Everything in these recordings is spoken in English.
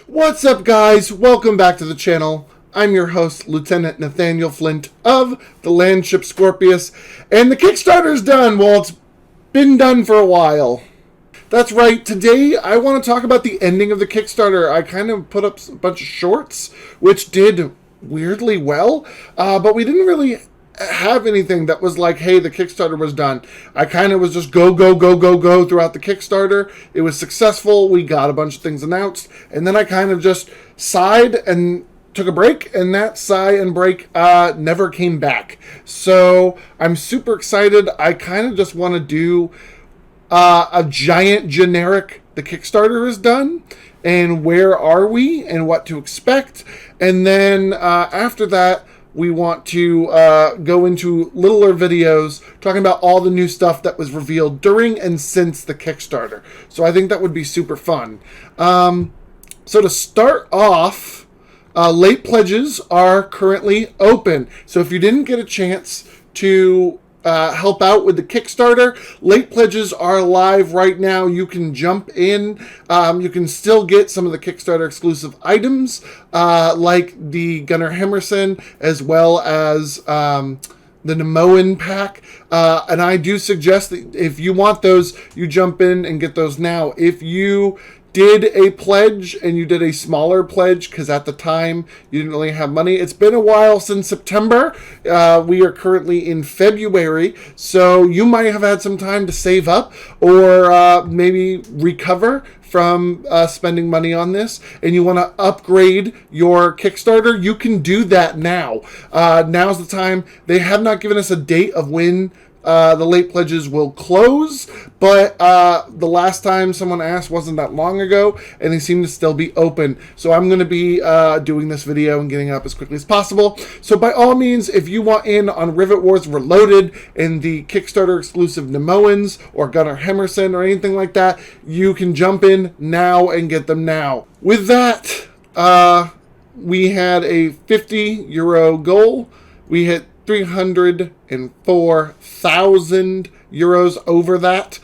What's up, guys? Welcome back to the channel. I'm your host, Lieutenant Nathaniel Flint of the Landship Scorpius, and the Kickstarter's done. Well, it's been done for a while. That's right, today I want to talk about the ending of the Kickstarter. I kind of put up a bunch of shorts, which did weirdly well, but we didn't really have anything that was like, hey, the Kickstarter was done. I kind of was just go throughout the Kickstarter. It was successful. We got a bunch of things announced, and then I kind of just sighed and took a break, and that sigh and break never came back. So I'm super excited. I kind of just want to do a giant generic, the Kickstarter is done, and where are we and what to expect. And then after that, we want to go into littler videos talking about all the new stuff that was revealed during and since the Kickstarter. So I think that would be super fun. So to start off, late pledges are currently open. So if you didn't get a chance to help out with the Kickstarter, late pledges are live right now. You can jump in. You can still get some of the Kickstarter exclusive items, like the Gunnar Hemerson, as well as the Nemoan pack. And I do suggest that if you want those, you jump in and get those now. If you did a pledge and you did a smaller pledge because at the time you didn't really have money. It's been a while since September. We are currently in February, so you might have had some time to save up or maybe recover from spending money on this, and you want to upgrade your Kickstarter. You can do that now. Now's the time. They have not given us a date of when the late pledges will close, but the last time someone asked wasn't that long ago, and they seem to still be open. So I'm going to be doing this video and getting it up as quickly as possible. So by all means, if you want in on Rivet Wars Reloaded and the Kickstarter exclusive Nemoans or Gunnar Hemerson or anything like that, you can jump in now and get them now. With that, we had a €50 goal. We hit 304,000 euros over that,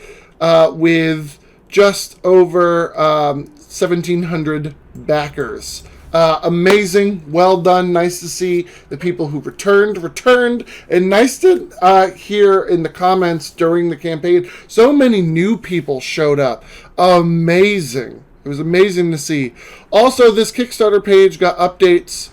with just over 1,700 backers. Amazing, well done. Nice to see the people who returned, and nice to hear in the comments during the campaign, so many new people showed up. Amazing. It was amazing to see. Also, this Kickstarter page got updates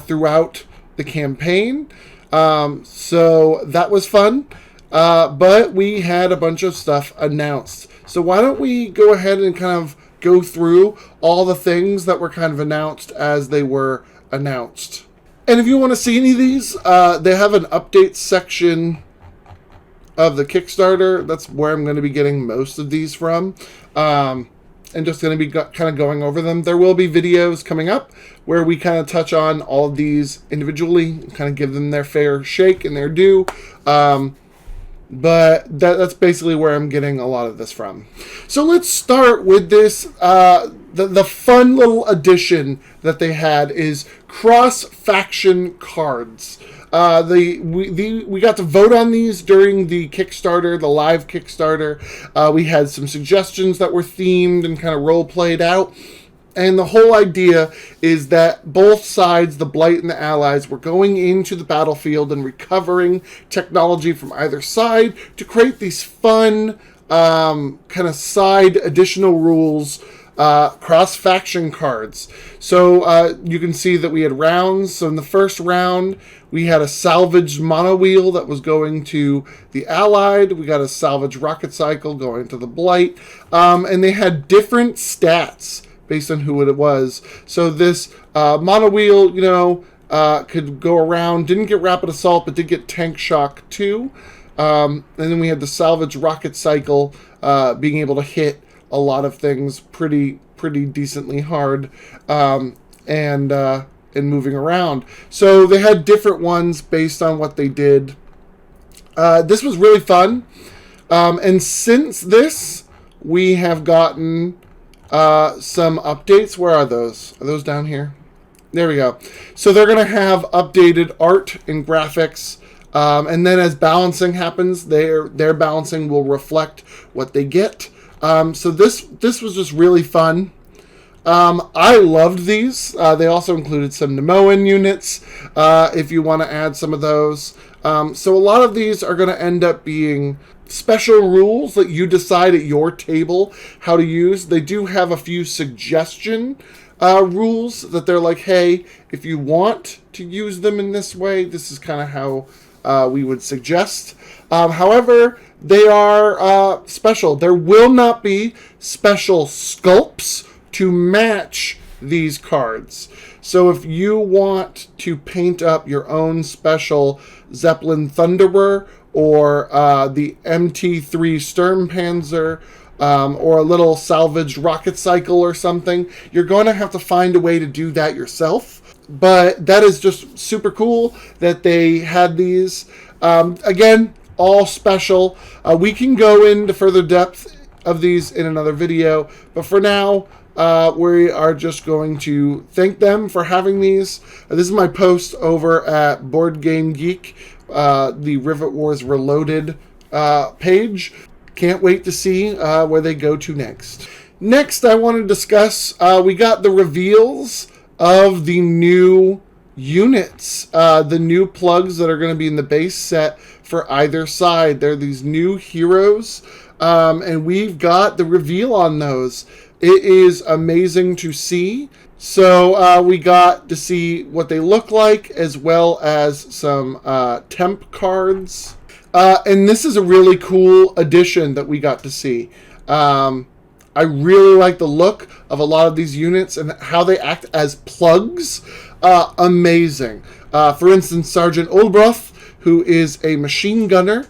throughout the campaign. So that was fun, but we had a bunch of stuff announced. So why don't we go ahead and kind of go through all the things that were kind of announced as they were announced. And if you want to see any of these, they have an update section of the Kickstarter. That's where I'm going to be getting most of these from. And just going to be kind of going over them. There will be videos coming up where we kind of touch on all of these individually, kind of give them their fair shake and their due. But that's basically where I'm getting a lot of this from. So let's start with this. The fun little addition that they had is cross-faction cards. We got to vote on these during the Kickstarter, the live Kickstarter. We had some suggestions that were themed and kind of role-played out. And the whole idea is that both sides, the Blight and the Allies, were going into the battlefield and recovering technology from either side to create these fun kind of side additional rules, cross-faction cards. So you can see that we had rounds. So in the first round, we had a salvaged monowheel that was going to the Allied. We got a salvaged rocket cycle going to the Blight. And they had different stats based on who it was. So this monowheel, could go around, didn't get rapid assault, but did get tank shock too. And then we had the salvage rocket cycle being able to hit a lot of things pretty decently hard, and moving around. So they had different ones based on what they did. This was really fun. And since this, we have gotten some updates. Where are those? Are those down here? There we go. So they're going to have updated art and graphics. And then as balancing happens, their balancing will reflect what they get. So this was just really fun. I loved these. They also included some Nemoan units, if you want to add some of those. So a lot of these are going to end up being special rules that you decide at your table how to use. They do have a few suggestion rules that they're like, hey, if you want to use them in this way, this is kind of how we would suggest. However, they are special. There will not be special sculpts to match these cards. So if you want to paint up your own special Zeppelin Thunderer or the MT3 Sturmpanzer or a little salvaged rocket cycle or something, you're going to have to find a way to do that yourself. But that is just super cool that they had these. Again, all special. We can go into further depth of these in another video, but for now, we are just going to thank them for having these. This is my post over at Board Game Geek, the Rivet Wars Reloaded page. Can't wait to see where they go to next. Next, I want to discuss, we got the reveals of the new units, the new plugs that are going to be in the base set for either side. They're these new heroes, and we've got the reveal on those. It is amazing to see. So we got to see what they look like, as well as some temp cards. And this is a really cool addition that we got to see. I really like the look of a lot of these units and how they act as plugs. Amazing. For instance, Sergeant Olbroth, who is a machine gunner,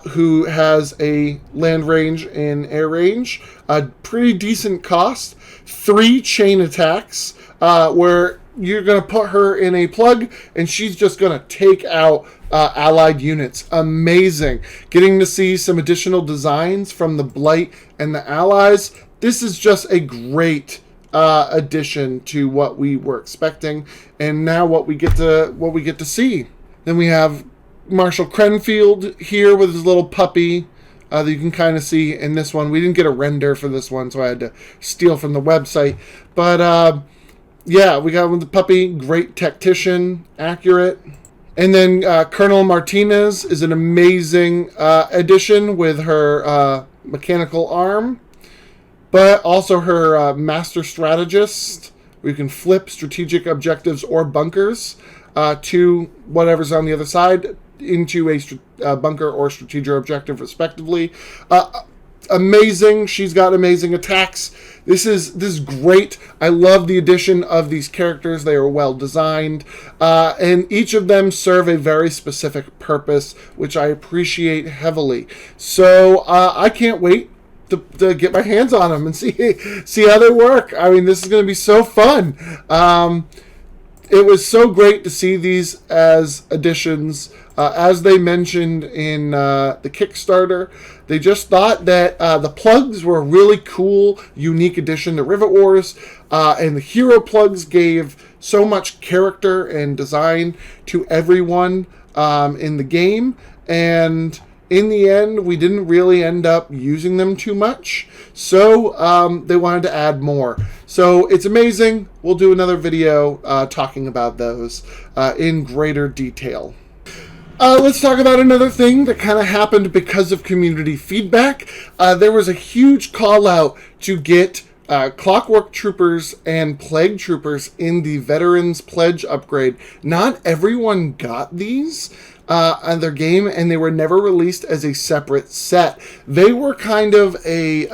who has a land range and air range, a pretty decent cost, 3 chain attacks, where you're going to put her in a plug and she's just going to take out allied units. Amazing. Getting to see some additional designs from the Blight and the allies. This is just a great addition to what we were expecting, and now what we get to see. Then we have Marshall Crenfield here with his little puppy that you can kind of see in this one. We didn't get a render for this one, so I had to steal from the website. But yeah, we got with the puppy, great tactician, accurate. And then Colonel Martinez is an amazing addition with her mechanical arm, but also her master strategist, where you can flip strategic objectives or bunkers to whatever's on the other side into a bunker or strategic objective, respectively. Amazing. She's got amazing attacks. This is great. I love the addition of these characters. They are well designed, and each of them serve a very specific purpose, which I appreciate heavily. So I can't wait to get my hands on them and see how they work. I mean, this is going to be so fun. It was so great to see these as additions. As they mentioned in the Kickstarter, they just thought that the plugs were a really cool, unique addition to Rivet Wars, and the hero plugs gave so much character and design to everyone in the game, and in the end, we didn't really end up using them too much, so they wanted to add more. So it's amazing. We'll do another video talking about those in greater detail. Let's talk about another thing that kind of happened because of community feedback. There was a huge call out to get Clockwork Troopers and Plague Troopers in the Veterans Pledge upgrade. Not everyone got these on their game, and they were never released as a separate set. They were kind of a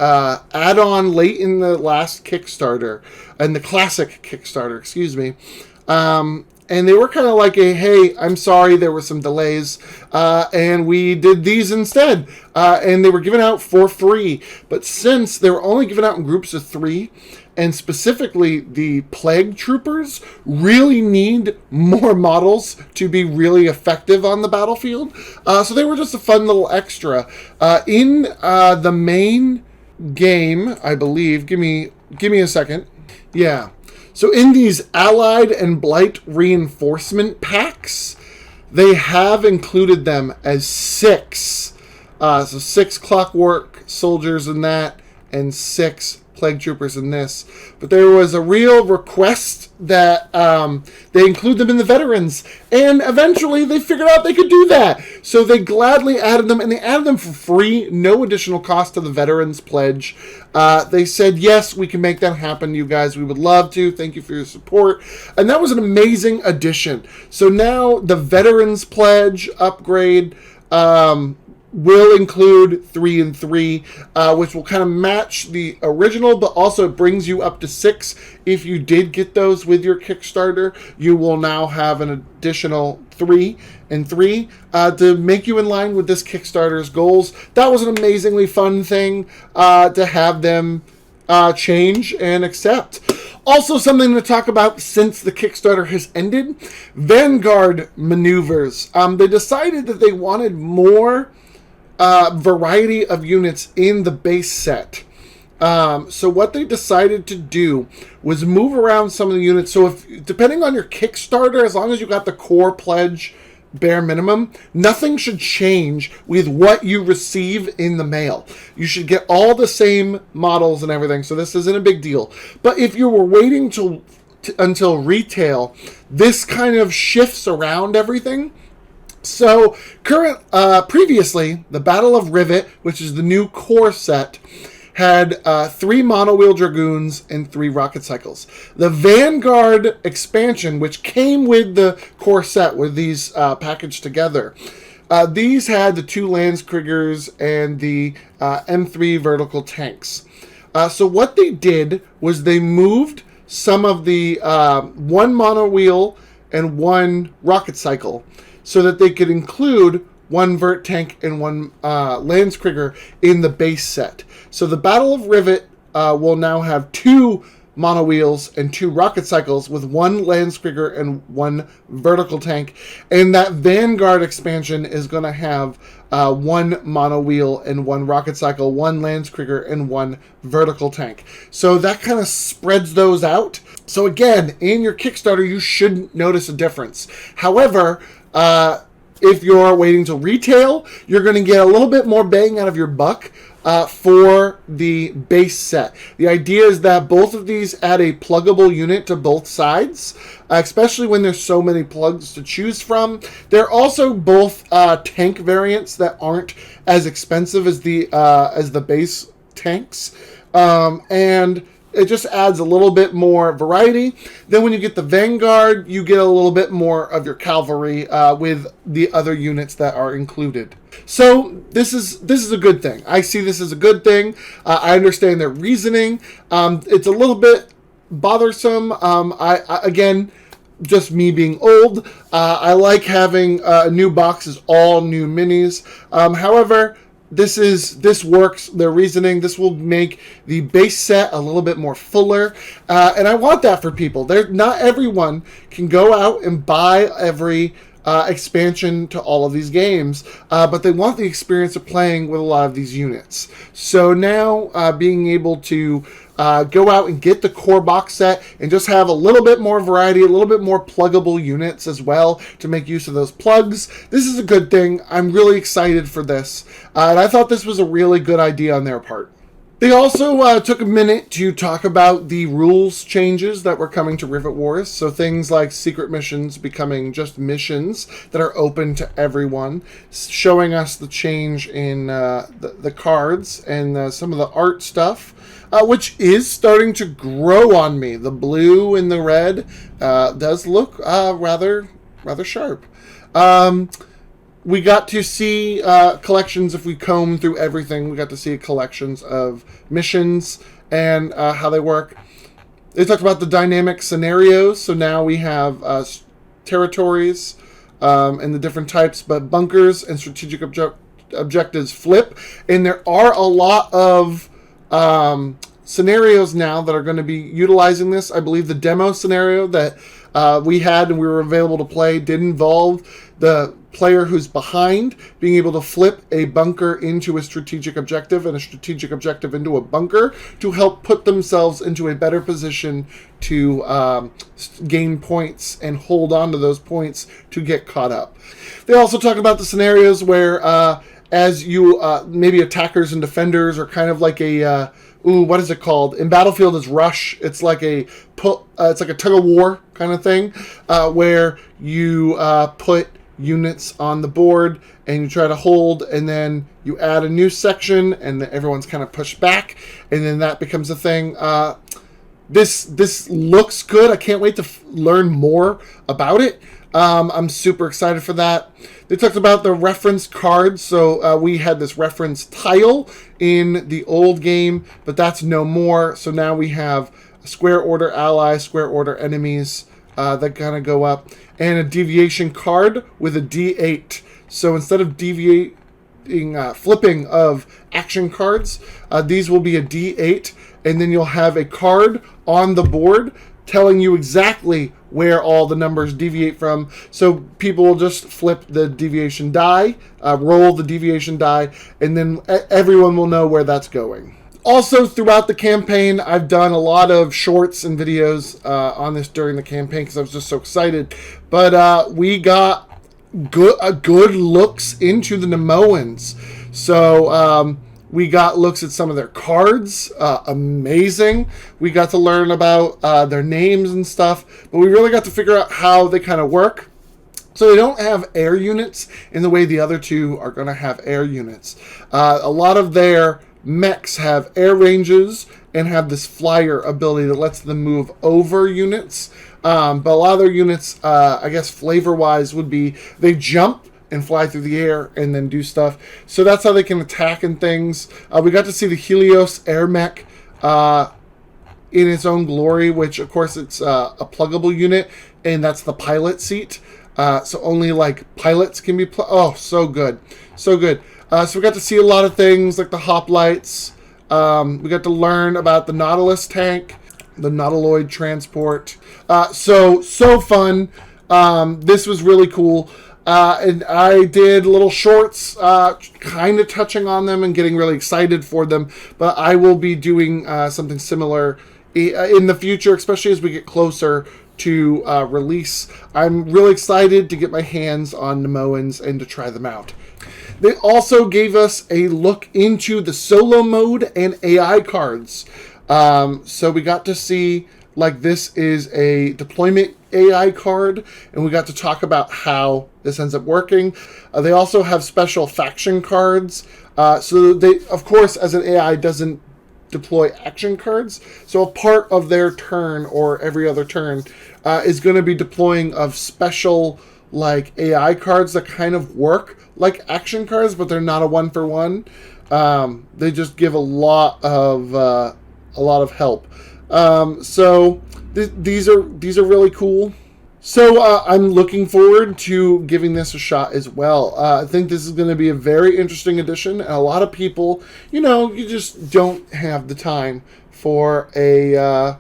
add-on late in the last Kickstarter, and the classic Kickstarter, excuse me. And they were kind of like a, hey, I'm sorry, there were some delays, and we did these instead. And they were given out for free. But since they were only given out in groups of 3, and specifically the Plague Troopers really need more models to be really effective on the battlefield. So they were just a fun little extra. In the main game, I believe, give me a second. Yeah. So in these Allied and Blight reinforcement packs, they have included them as 6. So 6 Clockwork soldiers in that, and 6 Plague Troopers in this. But there was a real request that they include them in the veterans. And eventually they figured out they could do that. So they gladly added them, and they added them for free, no additional cost to the veterans pledge. They said, yes, we can make that happen, you guys. We would love to. Thank you for your support. And that was an amazing addition. So now the veterans pledge upgrade will include 3 and 3, which will kind of match the original, but also it brings you up to 6. If you did get those with your Kickstarter, you will now have an additional 3 and 3 to make you in line with this Kickstarter's goals. That was an amazingly fun thing to have them change and accept. Also, something to talk about since the Kickstarter has ended, Vanguard Manoeuvers. They decided that they wanted more variety of units in the base set. So what they decided to do was move around some of the units. So if, depending on your Kickstarter, as long as you got the core pledge bare minimum, nothing should change with what you receive in the mail. You should get all the same models and everything, so this isn't a big deal. But if you were waiting until retail, this kind of shifts around everything. So previously, the Battle of Rivet, which is the new core set, had 3 monowheel dragoons and 3 rocket cycles. The Vanguard expansion, which came with the core set, with these packaged together, these had the 2 Landskriegers and the M3 vertical tanks. So what they did was they moved some of the 1 monowheel and 1 rocket cycle so that they could include 1 vert tank and 1 Landskrieger in the base set. So the Battle of Rivet will now have 2 monowheels and 2 rocket cycles with 1 Landskrieger and 1 vertical tank. And that Vanguard expansion is going to have 1 monowheel and 1 rocket cycle, 1 Landskrieger and 1 vertical tank. So that kind of spreads those out. So again, in your Kickstarter, you shouldn't notice a difference. However, if you're waiting till retail, you're going to get a little bit more bang out of your buck for the base set. The idea is that both of these add a pluggable unit to both sides, especially when there's so many plugs to choose from. They're also both tank variants that aren't as expensive as the base tanks, and it just adds a little bit more variety. Then when you get the Vanguard, you get a little bit more of your cavalry with the other units that are included. So this is a good thing. I see this as a good thing. I understand their reasoning. It's a little bit bothersome. Again, just me being old, I like having new boxes, all new minis. However, this works. Their reasoning. This will make the base set a little bit more fuller, and I want that for people. Not everyone can go out and buy every expansion to all of these games, but they want the experience of playing with a lot of these units. So now being able to go out and get the core box set and just have a little bit more variety, a little bit more pluggable units as well to make use of those plugs. This is a good thing. I'm really excited for this. And I thought this was a really good idea on their part. They also took a minute to talk about the rules changes that were coming to Rivet Wars. So things like secret missions becoming just missions that are open to everyone, showing us the change in the cards and some of the art stuff, which is starting to grow on me. The blue and the red does look rather sharp. We got to see collections. If we comb through everything, we got to see collections of missions and how they work. They talked about the dynamic scenarios. So now we have territories and the different types, but bunkers and strategic objectives flip. And there are a lot of scenarios now that are going to be utilizing this. I believe the demo scenario that we had and we were available to play did involve the player who's behind being able to flip a bunker into a strategic objective and a strategic objective into a bunker to help put themselves into a better position to gain points and hold on to those points to get caught up. They also talk about the scenarios where as you maybe attackers and defenders are kind of like a ooh, what is it called? In Battlefield, it's Rush. It's like it's like a tug of war kind of thing, where you put units on the board and you try to hold, and then you add a new section, and everyone's kind of pushed back, and then that becomes a thing. This looks good. I can't wait to learn more about it. I'm super excited for that. They talked about the reference cards. So we had this reference tile in the old game, but that's no more. So now we have a square order allies, square order enemies that kind of go up, and a deviation card with a D8. So instead of flipping of action cards, these will be a D8, and then you'll have a card on the board telling you exactly where all the numbers deviate from. So people will just flip the deviation die, roll the deviation die, and then everyone will know where that's going. Also, throughout the campaign, I've done a lot of shorts and videos on this during the campaign because I was just so excited. But we got good looks into the Nemoans. So we got looks at some of their cards. Amazing. We got to learn about their names and stuff. But we really got to figure out how they kind of work. So they don't have air units in the way the other two are going to have air units. A lot of their mechs have air ranges and have this flyer ability that lets them move over units. But a lot of their units, I guess flavor-wise, would be they jump and fly through the air and then do stuff. So that's how they can attack and things. We got to see the Helios air mech in its own glory, which of course it's a pluggable unit, and that's the pilot seat. So only like pilots can be so good. So good. So we got to see a lot of things like the hoplites. We got to learn about the Nautilus tank, the Nautiloid transport. So fun. This was really cool. And I did little shorts, kind of touching on them and getting really excited for them. But I will be doing something similar in the future, especially as we get closer to release. I'm really excited to get my hands on Nemoans and to try them out. They also gave us a look into the solo mode and AI cards. So we got to see, like, this is a deployment AI card, and we got to talk about how this ends up working. They also have special faction cards. So they, of course, as an AI, doesn't deploy action cards. So a part of their turn or every other turn is going to be deploying of special, like, AI cards that kind of work like action cards, but they're not a one-for-one. They just give a lot of help. So these are really cool. So I'm looking forward to giving this a shot as well. I think this is going to be a very interesting edition, and a lot of people, you just don't have the time for a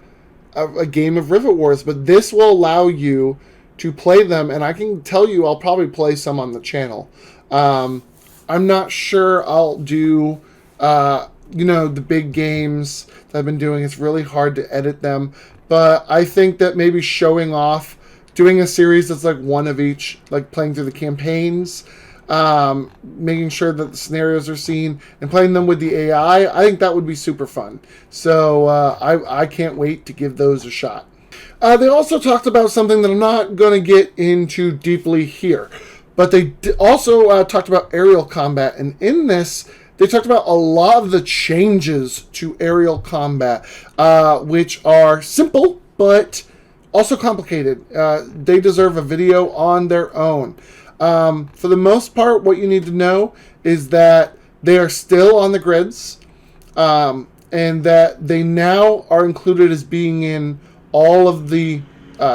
game of Rivet Wars, but this will allow you to play them, and I can tell you I'll probably play some on the channel. I'm not sure I'll do the big games that I've been doing. It's really hard to edit them, but I think that maybe showing off, doing a series that's like one of each, like playing through the campaigns, making sure that the scenarios are seen, and playing them with the AI, I think that would be super fun. So I can't wait to give those a shot. They also talked about something that I'm not going to get into deeply here, but they also talked about aerial combat, and in this, they talked about a lot of the changes to aerial combat, which are simple, but also complicated. They deserve a video on their own. For the most part, what you need to know is that they are still on the grids, and that they now are included as being in all of the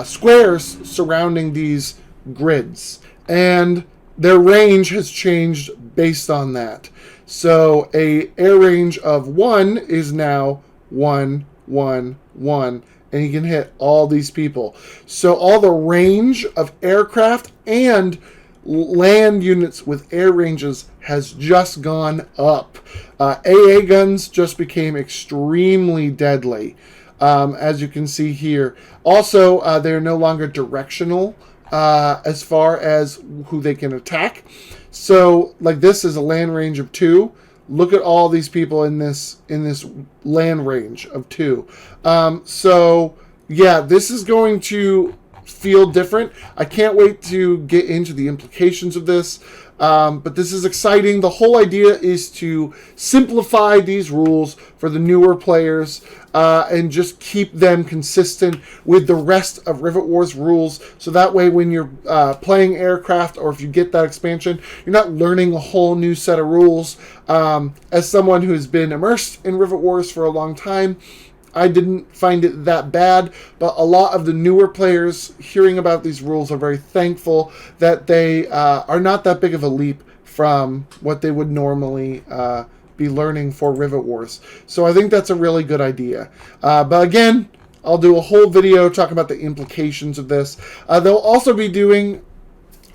squares surrounding these grids. And their range has changed based on that. So a air range of 1 is now 1, 1, 1, and you can hit all these people. So all the range of aircraft and land units with air ranges has just gone up. AA guns just became extremely deadly, as you can see here. Also, they're no longer directional as far as who they can attack. So, like, this is a land range of 2. look at all these people in this land range of 2. So yeah, this is going to feel different. I can't wait to get into the implications of this. But this is exciting. The whole idea is to simplify these rules for the newer players and just keep them consistent with the rest of Rivet Wars rules. So that way when you're playing aircraft, or if you get that expansion, you're not learning a whole new set of rules. As someone who has been immersed in Rivet Wars for a long time, I didn't find it that bad, but a lot of the newer players hearing about these rules are very thankful that they are not that big of a leap from what they would normally be learning for Rivet Wars. So I think that's a really good idea. But again, I'll do a whole video talking about the implications of this. They'll also be doing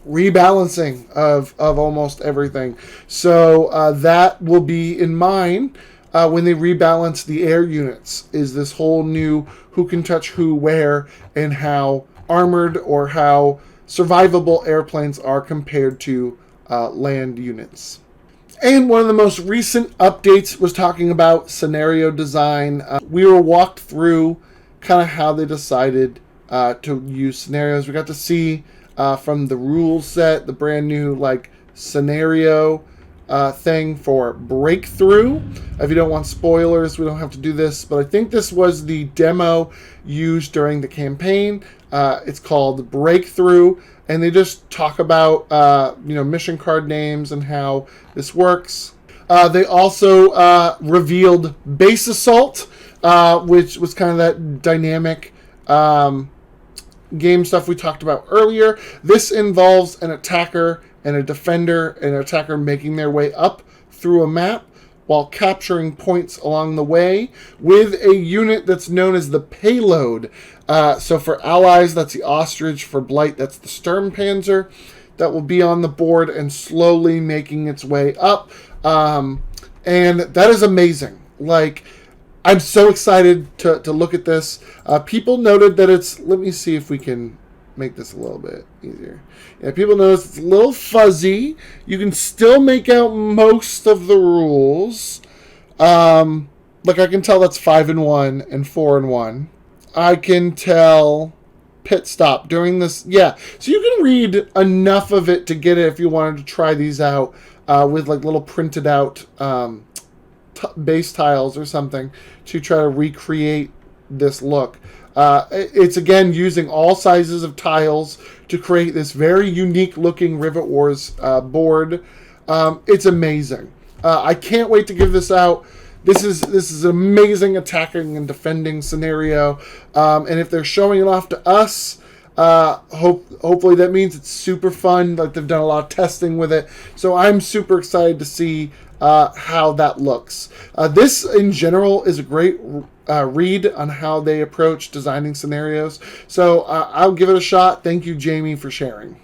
rebalancing of almost everything. So that will be in mind. When they rebalance the air units, is this whole new who can touch who where, and how armored or how survivable airplanes are compared to land units. And one of the most recent updates was talking about scenario design. We were walked through kind of how they decided to use scenarios. We got to see from the rule set the brand new scenario thing for breakthrough. If you don't want spoilers, we don't have to do this, but I think this was the demo used during the campaign. It's called Breakthrough, and they just talk about mission card names and how this works. They also revealed Base Assault, which was kind of that dynamic game stuff we talked about earlier. This involves an attacker and a defender and an attacker making their way up through a map while capturing points along the way with a unit that's known as the payload. So for allies, that's the Ostrich. For Blight, that's the Sturmpanzer. That will be on the board and slowly making its way up. And that is amazing. I'm so excited to look at this. People noted that it's... Let me see if we can make this a little bit easier. Yeah, people notice it's a little fuzzy. You can still make out most of the rules. I can tell that's 5 and 1 and 4 and 1. I can tell pit stop during this. Yeah, so you can read enough of it to get it if you wanted to try these out with little printed out base tiles or something to try to recreate this look. It's again using all sizes of tiles to create this very unique looking Rivet Wars board. It's amazing. I can't wait to give this out. This is an amazing attacking and defending scenario. And if they're showing it off to us, hopefully that means it's super fun. They've done a lot of testing with it. So I'm super excited to see how that looks. This in general is a great read on how they approach designing scenarios. So I'll give it a shot. Thank you, Jamie, for sharing.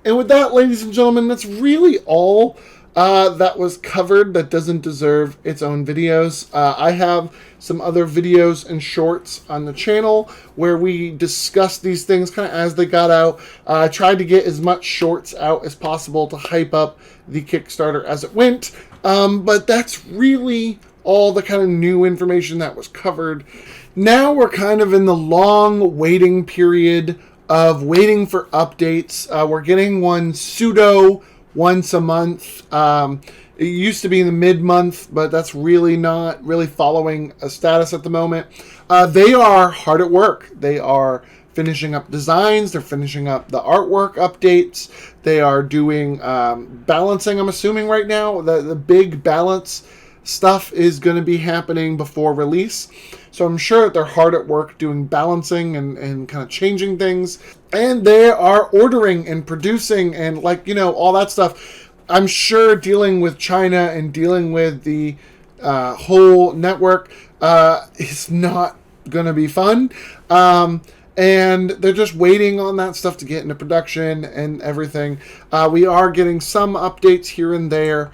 And with that, ladies and gentlemen, that's really all that was covered that doesn't deserve its own videos. I have some other videos and shorts on the channel where we discuss these things kind of as they got out. I tried to get as much shorts out as possible to hype up the Kickstarter as it went. But that's really all the kind of new information that was covered. Now we're kind of in the long waiting period of waiting for updates. We're getting one pseudo once a month. It used to be in the mid-month, but that's really not really following a status at the moment. They are hard at work. They are finishing up designs. They're finishing up the artwork updates. They are doing balancing, I'm assuming right now. The big balance stuff is going to be happening before release. So I'm sure that they're hard at work doing balancing and kind of changing things. And they are ordering and producing and all that stuff. I'm sure dealing with China and dealing with the whole network is not going to be fun. And they're just waiting on that stuff to get into production and everything. We are getting some updates here and there.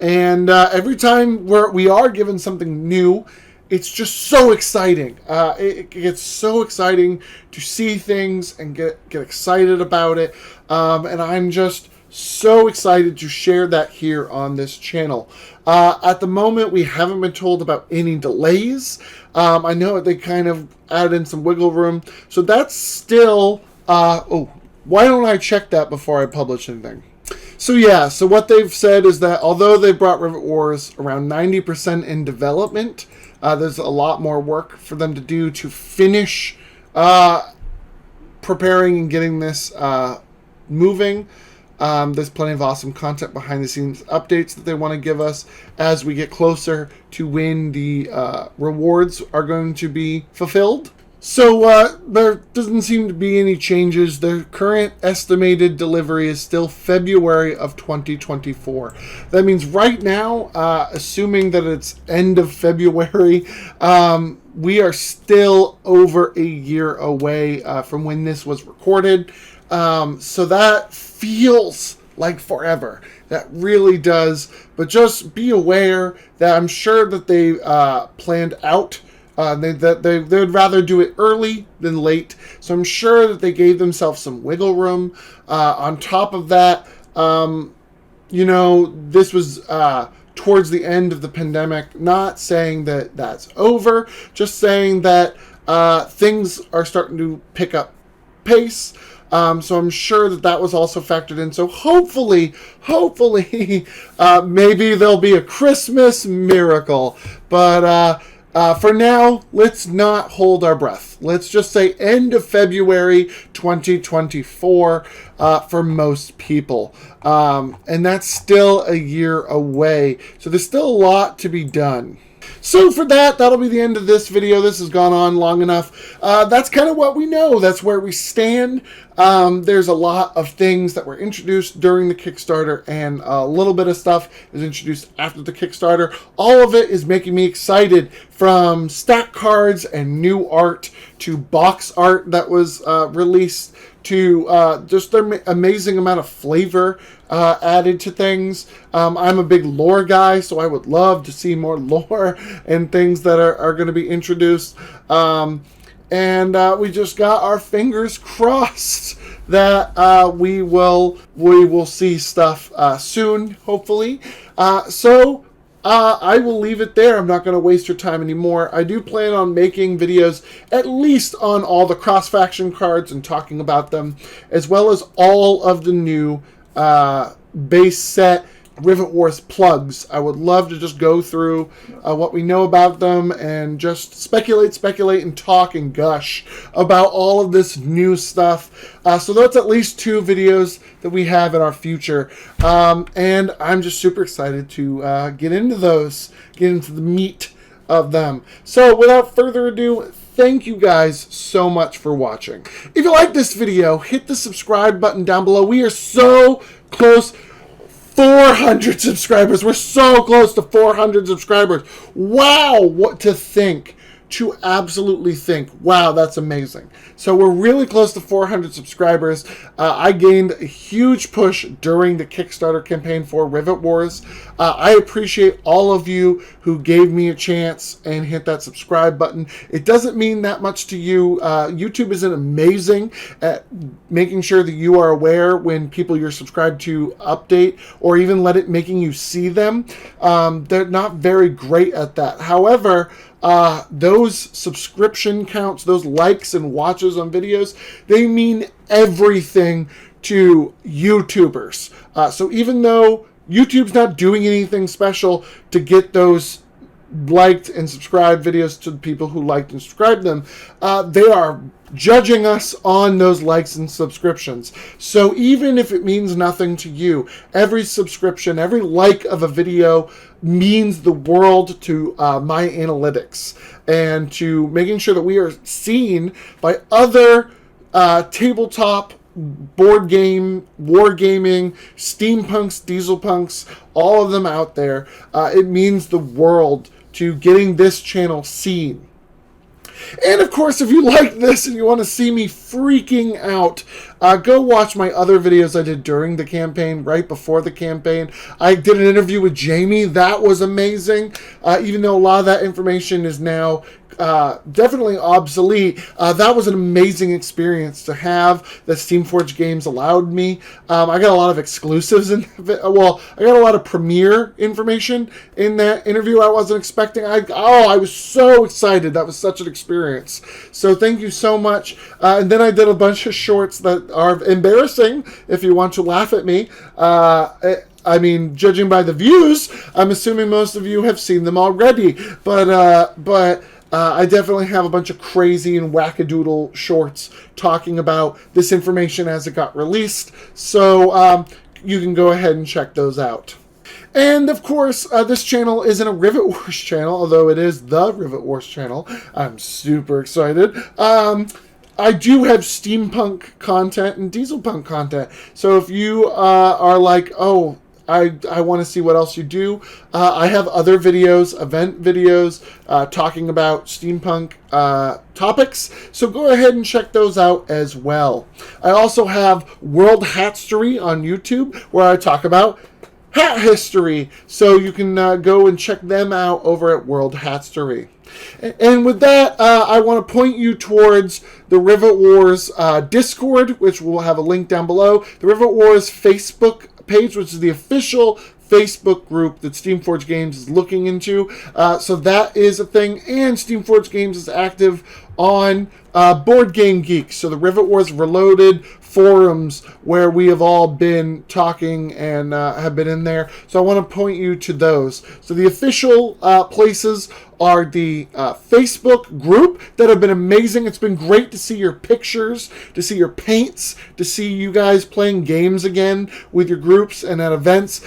And every time we are given something new, it's just so exciting. It gets so exciting to see things and get excited about it. And I'm just so excited to share that here on this channel. At the moment, we haven't been told about any delays. I know they kind of added in some wiggle room. So that's still... why don't I check that before I publish anything? So yeah, so what they've said is that although they brought Rivet Wars around 90% in development, there's a lot more work for them to do to finish preparing and getting this moving. There's plenty of awesome content behind the scenes updates that they want to give us as we get closer to when the rewards are going to be fulfilled. So there doesn't seem to be any changes. The current estimated delivery is still February of 2024. That means right now, assuming that it's end of February, we are still over a year away from when this was recorded. So that feels like forever. That really does. But just be aware that I'm sure that they planned out. They'd rather do it early than late. So I'm sure that they gave themselves some wiggle room. On top of that, this was towards the end of the pandemic. Not saying that that's over. Just saying that things are starting to pick up pace. So I'm sure that that was also factored in. So hopefully, maybe there'll be a Christmas miracle. But for now, let's not hold our breath. Let's just say end of February 2024 for most people. And that's still a year away. So there's still a lot to be done. So for that'll be the end of this video. This has gone on long enough. That's kind of what we know. That's where we stand. There's a lot of things that were introduced during the Kickstarter, and a little bit of stuff is introduced after the Kickstarter. All of it is making me excited, from stack cards and new art to box art that was released, to just their amazing amount of flavor added to things. I'm a big lore guy, so I would love to see more lore and things that are going to be introduced. And we just got our fingers crossed that we will see stuff soon, hopefully. So I will leave it there. I'm not going to waste your time anymore. I do plan on making videos at least on all the cross-faction cards and talking about them, as well as all of the new base set Rivet Wars plugs. I would love to just go through what we know about them and just speculate, and talk and gush about all of this new stuff. So that's at least 2 videos that we have in our future. And I'm just super excited to get into those, get into the meat of them. So without further ado, thank you guys so much for watching. If you like this video, hit the subscribe button down below. We are so close. 400 subscribers. We're so close to 400 subscribers. Wow, what to think. To absolutely think. Wow, that's amazing. So we're really close to 400 subscribers. I gained a huge push during the Kickstarter campaign for Rivet Wars. I appreciate all of you who gave me a chance and hit that subscribe button. It doesn't mean that much to you. YouTube isn't amazing at making sure that you are aware when people you're subscribed to update, or even making you see them. They're not very great at that. However, those subscription counts, those likes and watches on videos, they mean everything to YouTubers. So even though YouTube's not doing anything special to get those liked and subscribed videos to the people who liked and subscribed them, they are judging us on those likes and subscriptions. So even if it means nothing to you, every subscription, every like of a video means the world to my analytics, and to making sure that we are seen by other tabletop, board game, wargaming, steampunks, dieselpunks, all of them out there. It means the world to getting this channel seen. And of course, if you like this and you want to see me freaking out, go watch my other videos I did during the campaign, right before the campaign. I did an interview with Jamie. That was amazing. Even though a lot of that information is now definitely obsolete, that was an amazing experience to have that Steamforged Games allowed me. I got a lot of exclusives I got a lot of premiere information in that interview I wasn't expecting. I was so excited. That was such an experience. So thank you so much. And then I did a bunch of shorts that are embarrassing if you want to laugh at me. I mean, judging by the views, I'm assuming most of you have seen them already. But I definitely have a bunch of crazy and wackadoodle shorts talking about this information as it got released. So you can go ahead and check those out. And of course, this channel isn't a Rivet Wars channel, although it is the Rivet Wars channel. I'm super excited. I do have steampunk content and dieselpunk content. So if you are like, oh, I want to see what else you do, I have other videos, event videos, talking about steampunk topics. So go ahead and check those out as well. I also have World Hatstery on YouTube, where I talk about hat history. So you can go and check them out over at World Hatstery. And with that, I want to point you towards the Rivet Wars Discord, which we'll have a link down below. The Rivet Wars Facebook page, which is the official Facebook group that Steamforged Games is looking into. So that is a thing. And Steamforged Games is active on Board Game Geek. So the Rivet Wars Reloaded forums, where we have all been talking and have been in there. So I want to point you to those. So the official places are the Facebook group that have been amazing. It's been great to see your pictures, to see your paints, to see you guys playing games again with your groups and at events.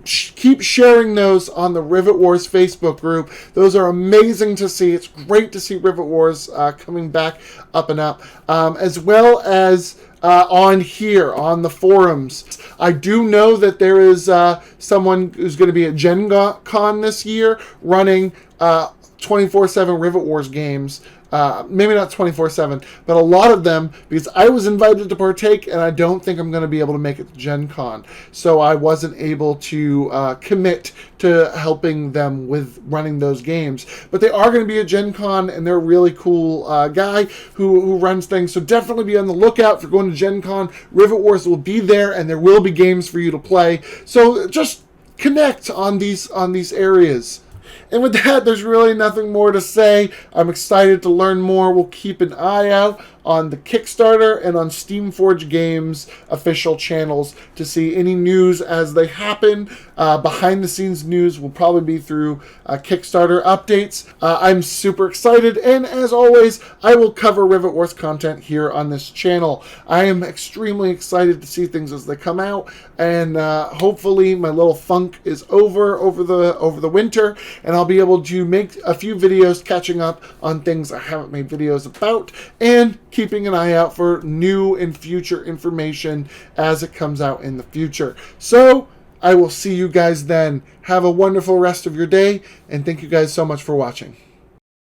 Keep sharing those on the Rivet Wars Facebook group. Those are amazing to see. It's great to see Rivet Wars coming back up and up, as well as on here, on the forums. I do know that there is someone who's going to be at Gen Con this year running 24/7 Rivet Wars games. Maybe not 24/7, but a lot of them, because I was invited to partake, and I don't think I'm going to be able to make it to Gen Con. So I wasn't able to commit to helping them with running those games. But they are going to be at Gen Con, and they're a really cool guy who runs things. So definitely be on the lookout for going to Gen Con. Rivet Wars will be there, and there will be games for you to play. So just connect on these areas. And with that, there's really nothing more to say. I'm excited to learn more. We'll keep an eye out on the Kickstarter and on Steamforged Games official channels to see any news as they happen. Behind the scenes news will probably be through Kickstarter updates. I'm super excited, and as always, I will cover Rivet Wars content here on this channel. I am extremely excited to see things as they come out, and hopefully my little funk is over the winter, and I'll be able to make a few videos catching up on things I haven't made videos about, and keeping an eye out for new and future information as it comes out in the future. So I will see you guys then. Have a wonderful rest of your day, and thank you guys so much for watching.